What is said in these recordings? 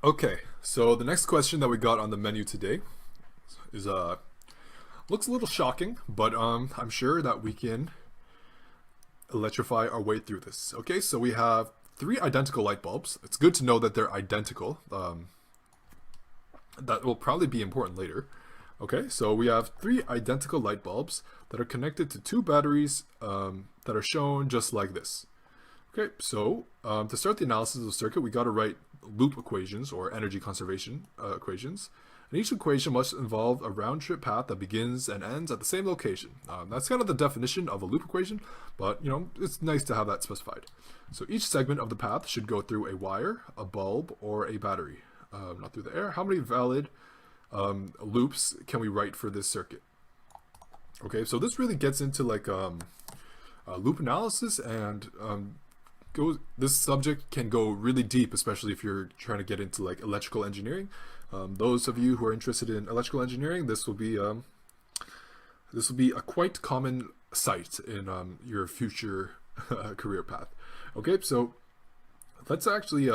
Okay, so the next question that we got on the menu today is looks a little shocking, but I'm sure that we can electrify our way through this. Okay, so we have three identical light bulbs. It's good to know that they're identical. That will probably be important later. Okay, so we have three identical light bulbs that are connected to two batteries that are shown just like this. Okay, so to start the analysis of the circuit, we got to write loop equations or energy conservation equations. And each equation must involve a round trip path that begins and ends at the same location. That's kind of the definition of a loop equation, but it's nice to have that specified. So each segment of the path should go through a wire, a bulb, or a battery, not through the air. How many valid loops can we write for this circuit? Okay, so this really gets into like loop analysis, and this subject can go really deep, especially if you're trying to get into like electrical engineering. Those of you who are interested in electrical engineering, this will be a quite common sight in your future career path. Okay, so let's actually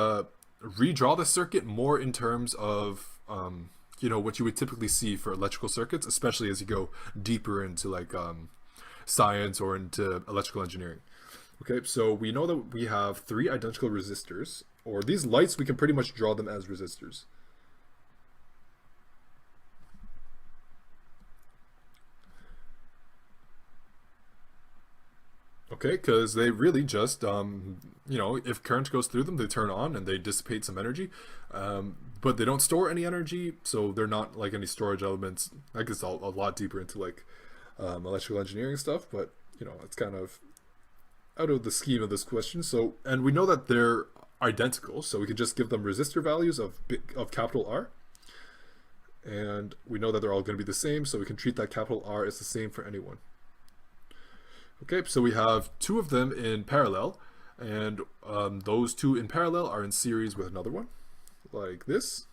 redraw the circuit more in terms of what you would typically see for electrical circuits, especially as you go deeper into like science or into electrical engineering. Okay, so we know that we have three identical resistors, or these lights, we can pretty much draw them as resistors. Okay, because they really just, if current goes through them, they turn on and they dissipate some energy, but they don't store any energy, so they're not like any storage elements. That gets a lot deeper into like electrical engineering stuff, but it's kind of out of the scheme of this question. So, and we know that they're identical, so we can just give them resistor values of capital R, and we know that they're all going to be the same, so we can treat that capital R as the same for any one. Okay, so we have two of them in parallel, and those two in parallel are in series with another one, like this.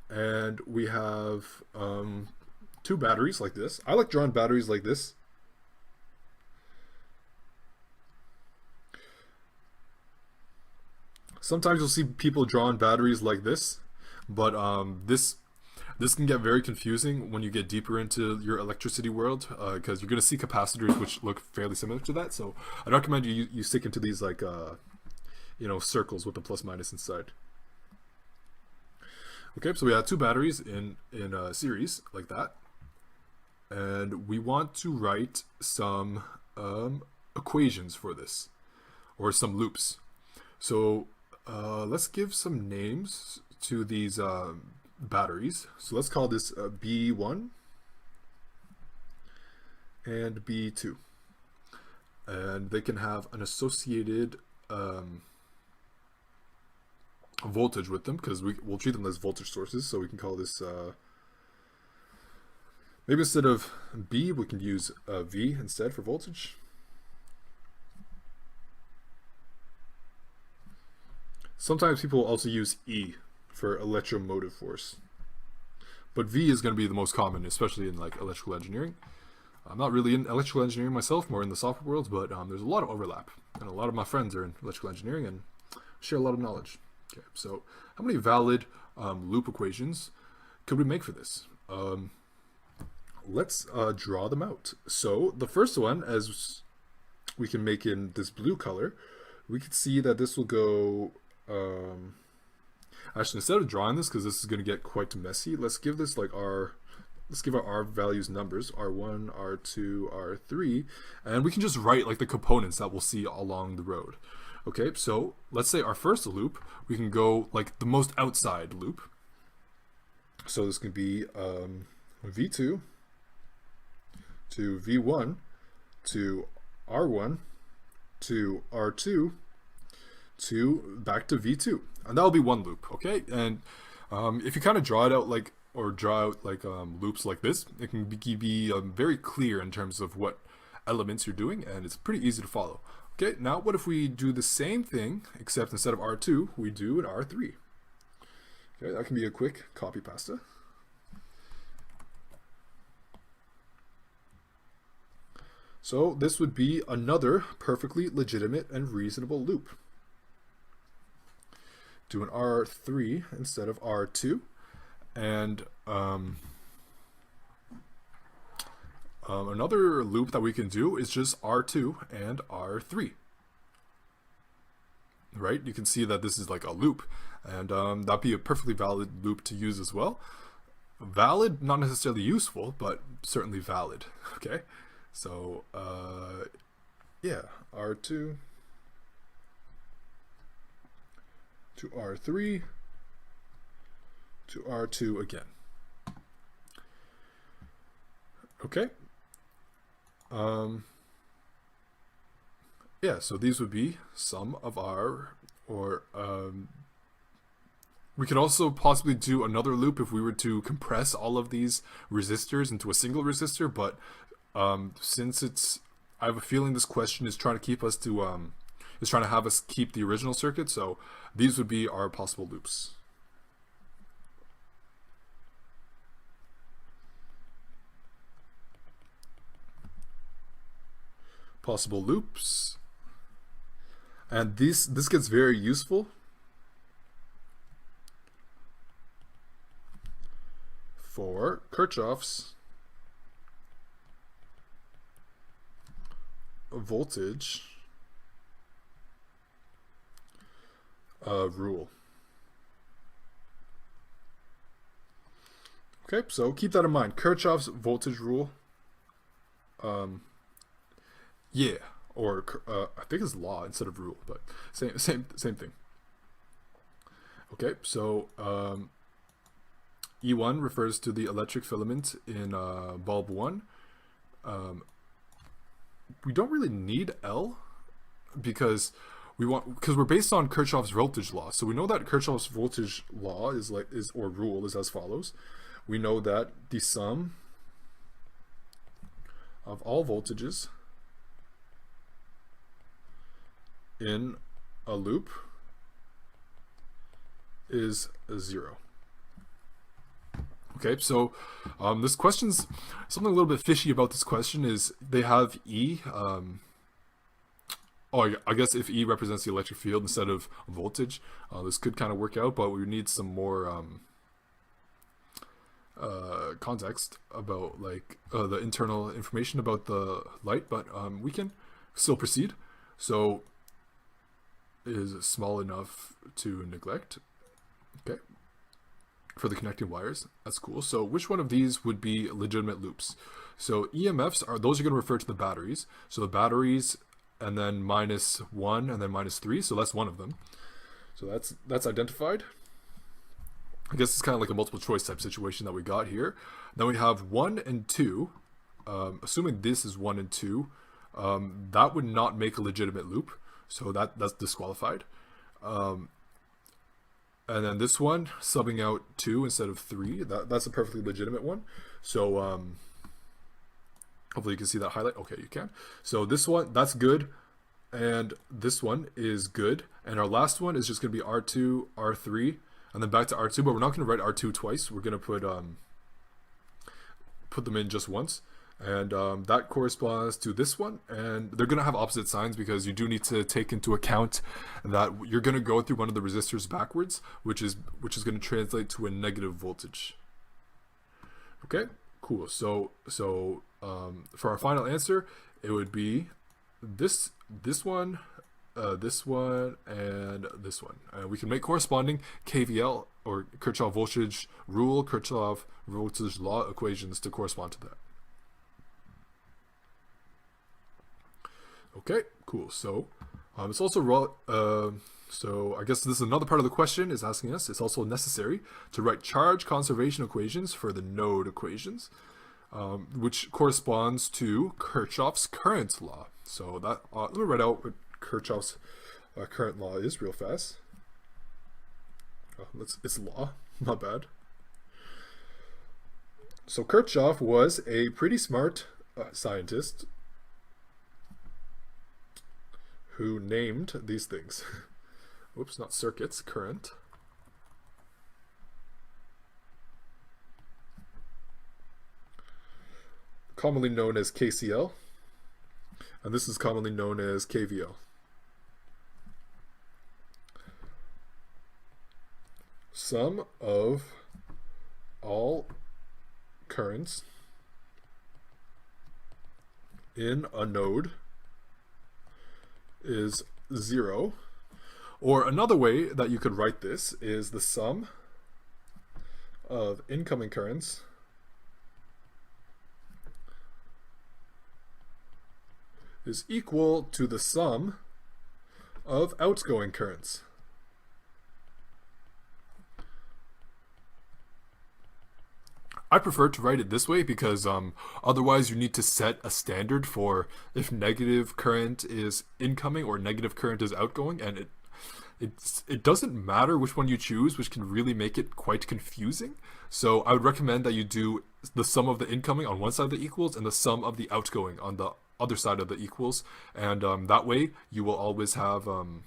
And we have two batteries like this. I like drawing batteries like this. Sometimes you'll see people drawing batteries like this, but this can get very confusing when you get deeper into your electricity world, because you're going to see capacitors which look fairly similar to that. So I'd recommend you stick into these like circles with the plus minus inside. Okay, so we have two batteries in a series like that, and we want to write some equations for this, or some loops. So let's give some names to these batteries. So let's call this B1 and B2, and they can have an associated voltage with them, because we'll treat them as voltage sources. So we can call this maybe instead of B we can use V instead for voltage. Sometimes people also use E for electromotive force, but V is going to be the most common, especially in like electrical engineering. I'm not really in electrical engineering myself, more in the software world, but there's a lot of overlap, and a lot of my friends are in electrical engineering and share a lot of knowledge. Okay, so how many valid loop equations could we make for this? Let's draw them out. So the first one, as we can make in this blue color, we could see that this will go actually, instead of drawing this, because this is going to get quite messy, let's give this like let's give our R values numbers, R1, R2, R3, and we can just write like the components that we'll see along the road. Okay, so let's say our first loop, we can go like the most outside loop. So this can be V2 to V1 to R1 to R2 to back to V2, and that'll be one loop. Okay, and if you kind of draw it out like, or draw out like loops like this, it can be very clear in terms of what elements you're doing, and it's pretty easy to follow. Okay, now what if we do the same thing, except instead of R2 we do an R3? Okay, that can be a quick copy pasta. So this would be another perfectly legitimate and reasonable loop. do an R3 instead of R2. And another loop that we can do is just R2 and R3. Right? You can see that this is like a loop, and that'd be a perfectly valid loop to use as well. Valid, not necessarily useful, but certainly valid. Okay, so yeah, R2 to R3 to R2 again. Okay. Yeah, so these would be some of our, or we could also possibly do another loop if we were to compress all of these resistors into a single resistor, but since I have a feeling this question is trying to keep us to, is trying to have us keep the original circuit, so these would be our possible loops. Possible loops. And this gets very useful for Kirchhoff's voltage rule. Okay, so keep that in mind. Kirchhoff's voltage rule. Yeah. Or I think it's law instead of rule, but same thing. Okay, so E1 refers to the electric filament in bulb 1. We don't really need L because we're based on Kirchhoff's voltage law. So we know that Kirchhoff's voltage law or rule is as follows. We know that the sum of all voltages in a loop is 0. Okay, so this question's something a little bit fishy about this question is they have E. I guess if E represents the electric field instead of voltage, this could kind of work out, but we need some more context about like the internal information about the light, but we can still proceed. So is small enough to neglect. Okay, for the connecting wires, that's cool. So which one of these would be legitimate loops? So EMFs are going to refer to the batteries. So the batteries, and then -1 and then -3. So that's one of them. So that's identified. I guess it's kind of like a multiple choice type situation that we got here. Then we have 1 and 2. Assuming this is 1 and 2, that would not make a legitimate loop. So that's disqualified. And then this one, subbing out 2 instead of 3, that's a perfectly legitimate one. So hopefully you can see that highlight. Okay, you can. So this one, that's good. And this one is good. And our last one is just going to be R2, R3, and then back to R2. But we're not going to write R2 twice. We're going to put them in just once. And that corresponds to this one, and they're going to have opposite signs because you do need to take into account that you're going to go through one of the resistors backwards, which is going to translate to a negative voltage. Okay, cool. So for our final answer, it would be this one, this one, and this one. We can make corresponding KVL or Kirchhoff voltage rule, Kirchhoff voltage law equations to correspond to that. Okay, cool. So it's also so I guess this is another part of the question is asking us. It's also necessary to write charge conservation equations for the node equations, which corresponds to Kirchhoff's current law. So that let me write out what Kirchhoff's current law is real fast. It's law, not bad. So Kirchhoff was a pretty smart scientist who named these things. Oops, not circuits, current. Commonly known as Kcl, and this is commonly known as KVL. sum of all currents in a node is 0. Or another way that you could write this is the sum of incoming currents is equal to the sum of outgoing currents. I prefer to write it this way because otherwise you need to set a standard for if negative current is incoming or negative current is outgoing, and it doesn't matter which one you choose, which can really make it quite confusing. So I would recommend that you do the sum of the incoming on one side of the equals and the sum of the outgoing on the other side of the equals, and that way you will always have you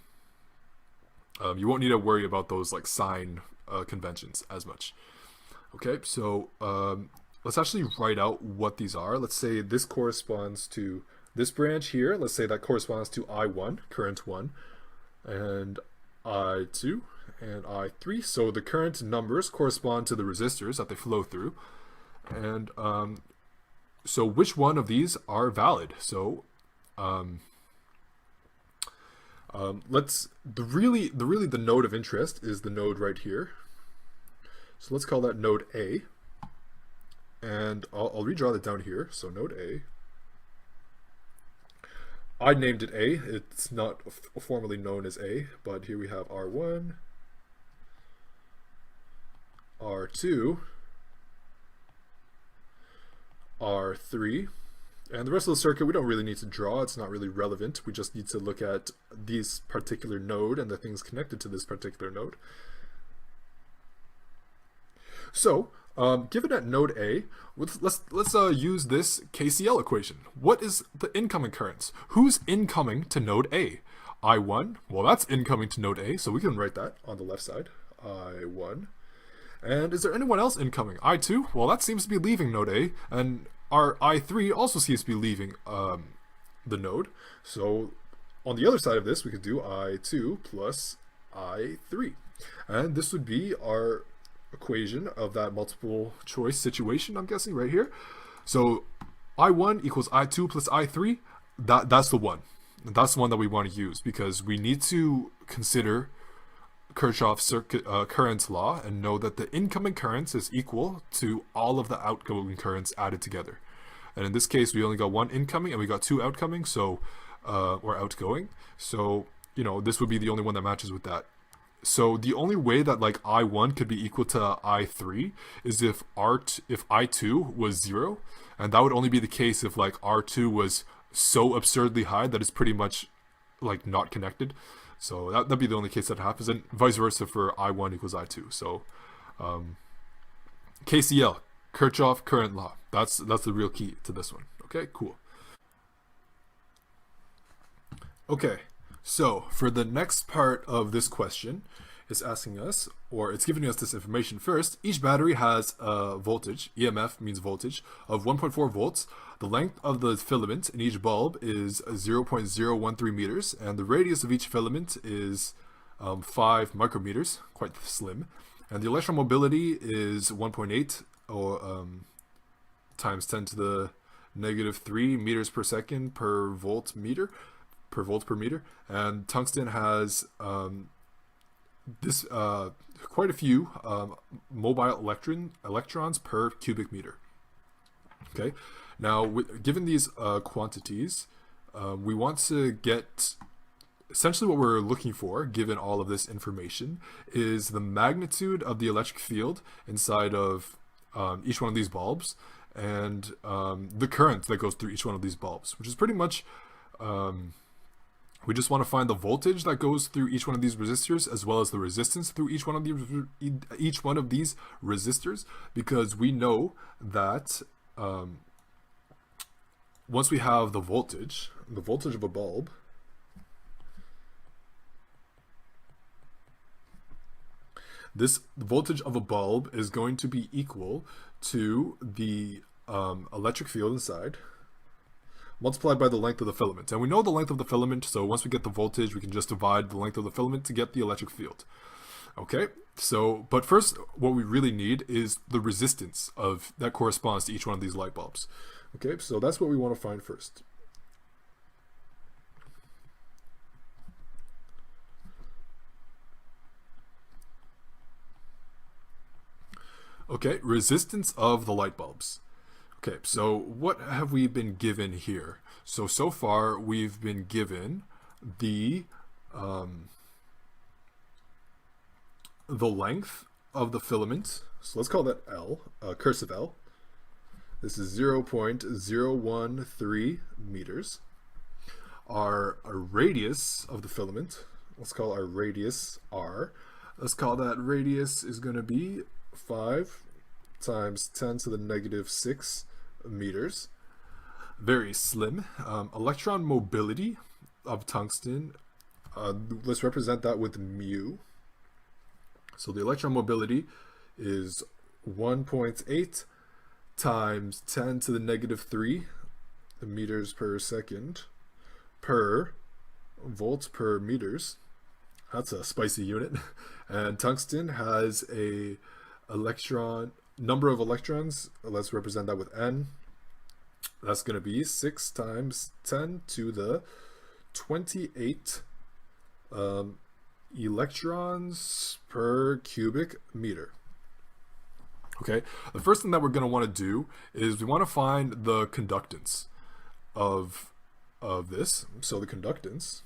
won't need to worry about those like sign conventions as much. Okay, so let's actually write out what these are. Let's say this corresponds to this branch here. Let's say that corresponds to I1, current 1, and I2, and I3. So the current numbers correspond to the resistors that they flow through. And so which one of these are valid? So the node of interest is the node right here. So let's call that node A, and I'll redraw that down here. So node A, I named it A. It's not formally known as A, but here we have R1, R2, R3, and the rest of the circuit we don't really need to draw. It's not really relevant. We just need to look at this particular node and the things connected to this particular node. So, given at node A, let's use this Kcl equation. What is the incoming currents? Who's incoming to node A? I1, well that's incoming to node A, so we can write that on the left side, I1. And is there anyone else incoming? I2, well that seems to be leaving node A, and our I3 also seems to be leaving the node. So on the other side of this, we could do I2 plus I3. And this would be our equation of that multiple choice situation, I'm guessing, right here. So I1 equals I2 plus I3, that's the one. That's the one that we want to use because we need to consider Kirchhoff's currents law and know that the incoming currents is equal to all of the outgoing currents added together. And in this case, we only got one incoming and we got two outcoming, so or outgoing. So, you know, this would be the only one that matches with that. So the only way that like I1 could be equal to I3 is if I2 was 0, and that would only be the case if like R2 was so absurdly high that it's pretty much like not connected. So that'd be the only case that happens, and vice versa for I1 equals I2. So KCL, Kirchhoff current law. That's the real key to this one. Okay, cool. Okay. So for the next part of this question, it's asking us, or it's giving us this information first. Each battery has a voltage, EMF means voltage, of 1.4 volts. The length of the filament in each bulb is 0.013 meters, and the radius of each filament is 5 micrometers, quite slim. And the electron mobility is 1.8 or times 10 to the negative 3 meters per second per volt per meter, and tungsten has quite a few mobile electrons per cubic meter. Okay, now given these quantities, we want to get essentially what we're looking for, given all of this information, is the magnitude of the electric field inside of each one of these bulbs, and the current that goes through each one of these bulbs, which is pretty much we just want to find the voltage that goes through each one of these resistors, as well as the resistance through each one of these resistors, because we know that once we have the voltage of a bulb, the voltage of a bulb is going to be equal to the electric field inside multiplied by the length of the filament. And we know the length of the filament, so once we get the voltage, we can just divide the length of the filament to get the electric field. Okay, so, but first, what we really need is the resistance of that corresponds to each one of these light bulbs. Okay, so that's what we want to find first. Okay, resistance of the light bulbs. Okay, so what have we been given here? So far we've been given the length of the filament. So let's call that L, cursive L. This is 0.013 meters. Our radius of the filament, let's call our radius R. Let's call that radius is going to be 5 times 10 to the negative 6 meters. Very slim. Electron mobility of tungsten, let's represent that with mu. So the electron mobility is 1.8 times 10 to the negative 3 meters per second per volts per meters. That's a spicy unit. And tungsten has a number of electrons. Let's represent that with N. That's going to be 6 times 10 to the 28 electrons per cubic meter. Okay, the first thing that we're going to want to do is we want to find the conductance of this. So the conductance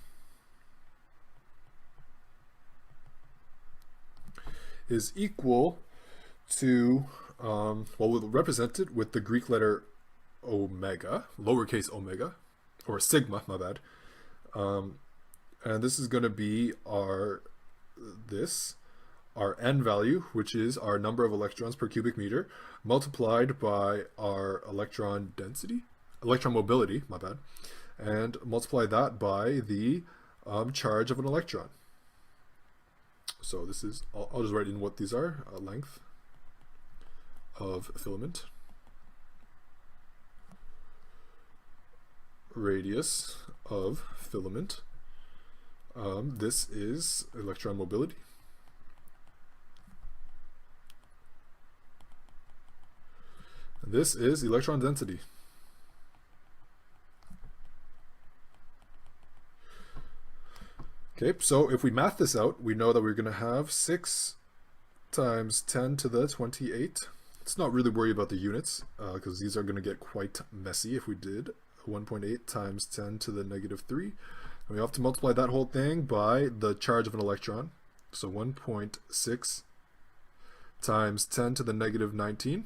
is equal to, well, we'll represent it with the Greek letter omega, lowercase omega, or sigma, my bad. And this is going to be our N value, which is our number of electrons per cubic meter, multiplied by our electron mobility, my bad, and multiply that by the charge of an electron. So this is, I'll just write in what these are: length of filament, radius of filament. This is electron mobility. This is electron density. Okay, so if we math this out, we know that we're going to have 6 times 10 to the 28. Let's not really worry about the units, because these are going to get quite messy if we did 1.8 times 10 to the negative 3. And we have to multiply that whole thing by the charge of an electron. So 1.6 times 10 to the negative 19.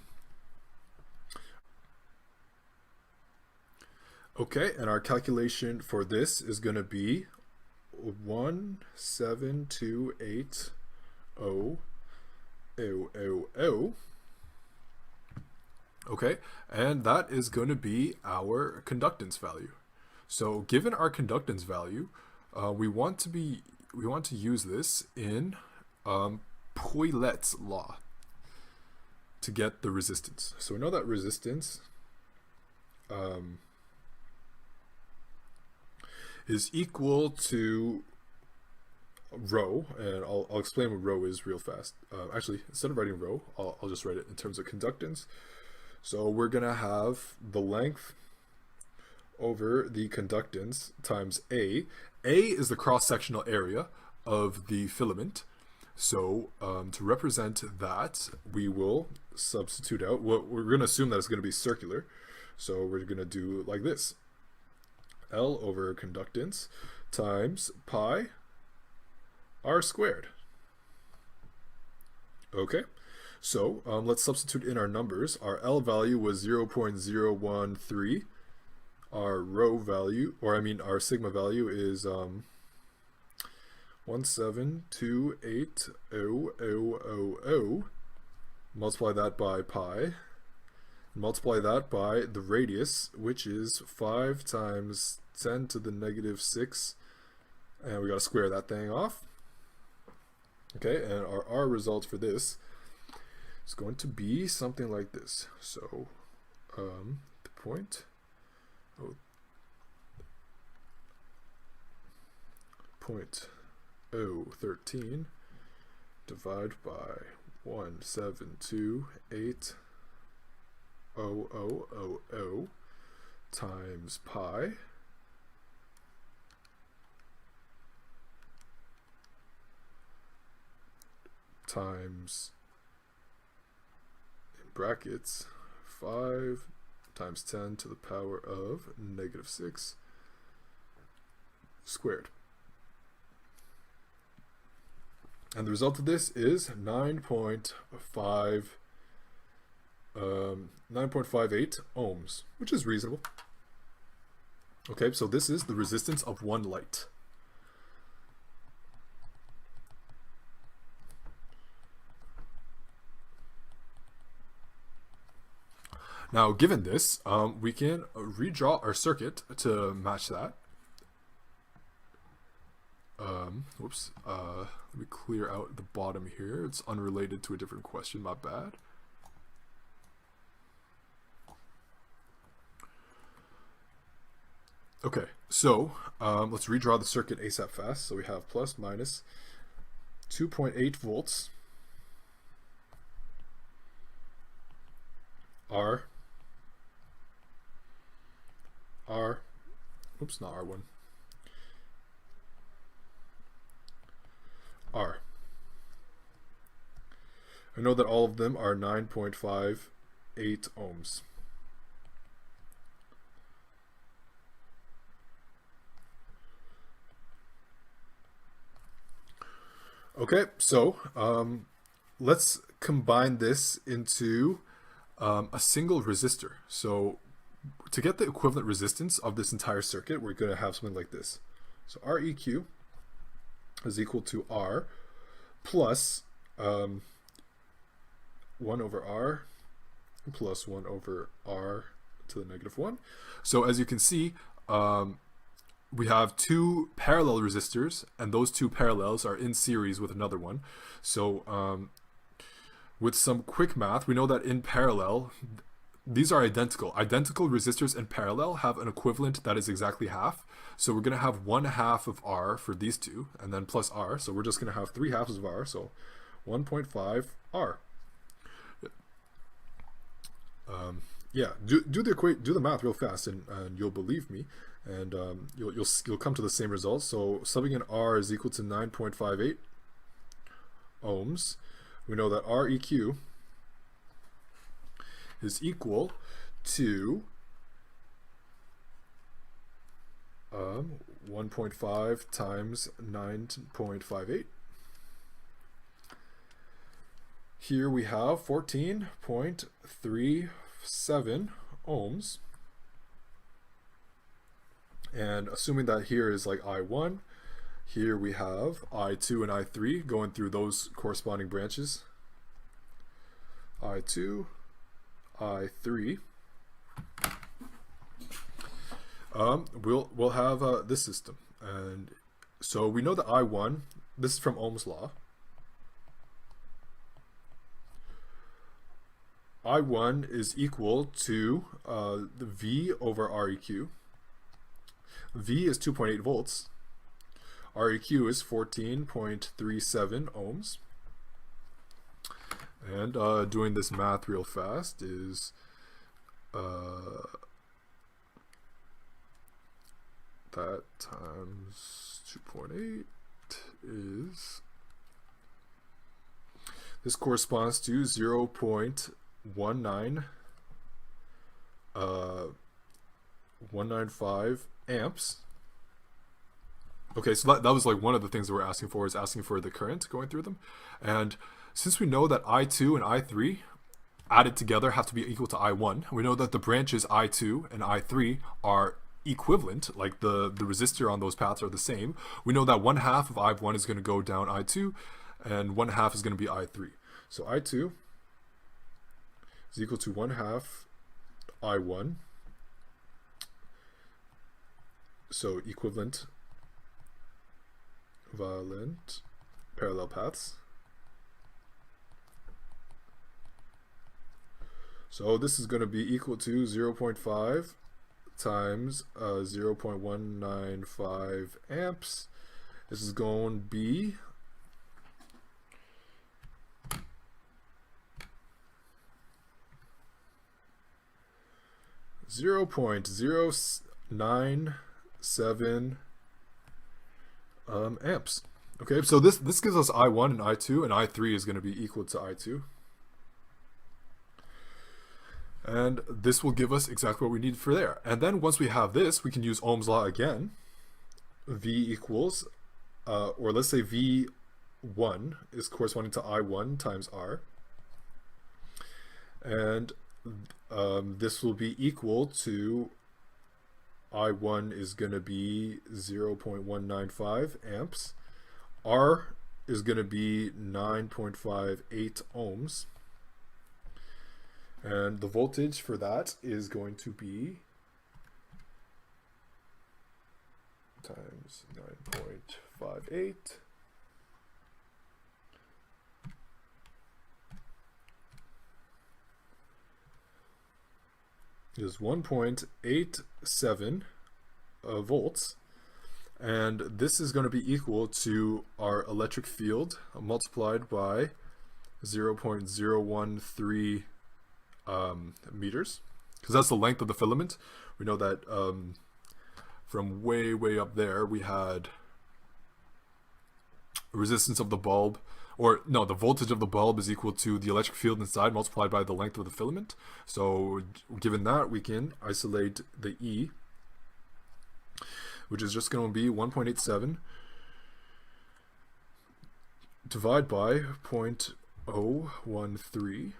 Okay, and our calculation for this is going to be 17280. Okay, and that is going to be our conductance value. So given our conductance value, we want to use this in Poilet's law to get the resistance. So we know that resistance is equal to rho, and I'll explain what rho is real fast. Actually, instead of writing rho, I'll just write it in terms of conductance. So we're going to have the length over the conductance times A. A is the cross-sectional area of the filament. So to represent that, we will substitute out, we're going to assume that it's going to be circular. So we're going to do like this. L over conductance times pi r squared. Okay, so let's substitute in our numbers. Our L value was 0.013. Our rho value, our sigma value is 1728000. Multiply that by pi. Multiply that by the radius, which is 5 times 10 to the negative 6. And we got to square that thing off. Okay, and our R result for this is going to be something like this. So, the point 0.013 divide by 1728000 times pi times, in brackets, 5 times 10 to the power of -6 squared. And the result of this is 9.58 ohms, which is reasonable. Okay, so this is the resistance of one light. Now, given this, we can redraw our circuit to match that. Let me clear out the bottom here. It's unrelated to a different question, my bad. Okay, so let's redraw the circuit ASAP fast. So we have plus minus 2.8 volts R, oops, not R1, R. I know that all of them are 9.58 ohms. Okay, so let's combine this into a single resistor. So to get the equivalent resistance of this entire circuit, we're going to have something like this. So Req is equal to R plus 1 over R plus 1 over R to the -1. So as you can see, we have two parallel resistors, and those two parallels are in series with another one. So with some quick math, we know that in parallel, these are identical. Identical resistors in parallel have an equivalent that is exactly half. So we're going to have 1/2 of R for these two, and then plus R. So we're just going to have 3/2 of R, so 1.5 R. Yeah, do the math real fast, and you'll believe me, and you'll come to the same result. So subbing in R is equal to 9.58 ohms. We know that Req is equal to 1.5 times 9.58. Here we have 14.37 ohms. And assuming that here is like I1, here we have I2 and I3 going through those corresponding branches. I2, I3. We'll have this system, and so we know that I1. This is from Ohm's law. I1 is equal to the V over Req. V is 2.8 volts. Req is 14.37 ohms. And doing this math real fast is that times 2.8 is, this corresponds to 0.195 amps. Okay, so that was like one of the things that we're asking for, is asking for the current going through them. And since we know that I2 and I3 added together have to be equal to I1, we know that the branches I2 and I3 are equivalent, like the resistor on those paths are the same. We know that 1/2 of I1 is going to go down I2, and 1/2 is going to be I3. So I2 is equal to 1/2 I1. So equivalent, violent, parallel paths. So this is going to be equal to 0.5 times 0.195 amps. This is going to be 0.097 amps. Okay, so this gives us I1 and I2, and I3 is going to be equal to I2. And this will give us exactly what we need for there. And then once we have this, we can use Ohm's law again. V equals, or let's say V1 is corresponding to I1 times R. And this will be equal to I1 is going to be 0.195 amps. R is going to be 9.58 ohms. And the voltage for that is going to be times 9.58 is 1.87 volts, and this is going to be equal to our electric field multiplied by 0.013 meters, because that's the length of the filament. We know that from way up there we had resistance of the bulb, or no, the voltage of the bulb is equal to the electric field inside multiplied by the length of the filament. So given that, we can isolate the E, which is just going to be 1.87 divided by 0.013,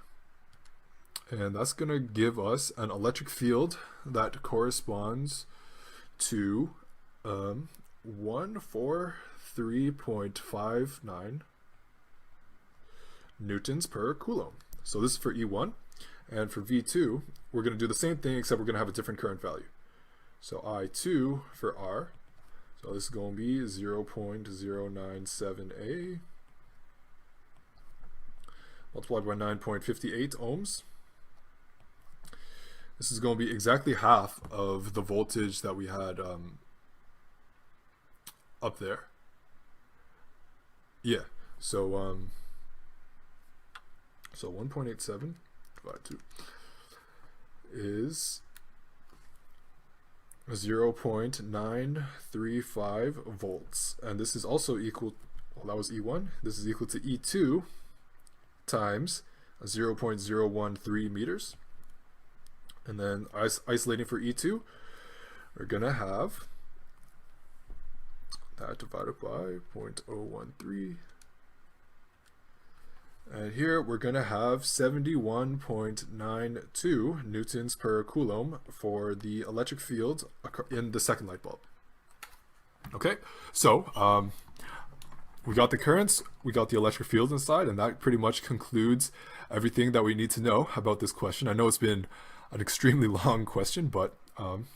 and that's going to give us an electric field that corresponds to 143.59 newtons per coulomb. So this is for E1, and for V2 we're going to do the same thing, except we're going to have a different current value. So I2 for R, so this is going to be 0.097A multiplied by 9.58 ohms. This is going to be exactly half of the voltage that we had up there. Yeah, so so 1.87 divided 2 is 0.935 volts, and this is also equal, well, that was E1, this is equal to E2 times 0.013 meters. And then isolating for E2, we're going to have that divided by 0.013. And here we're going to have 71.92 newtons per coulomb for the electric field in the second light bulb. Okay, so we got the currents, we got the electric field inside, and that pretty much concludes everything that we need to know about this question. I know it's been an extremely long question, but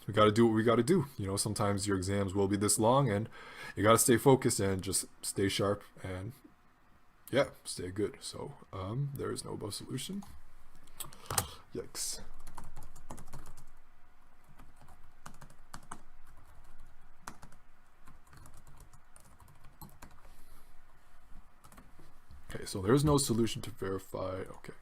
we got to do what we got to do. You know, sometimes your exams will be this long, and you got to stay focused and just stay sharp and yeah, stay good. So there is no above solution. Yikes. Okay, so there's no solution to verify. Okay.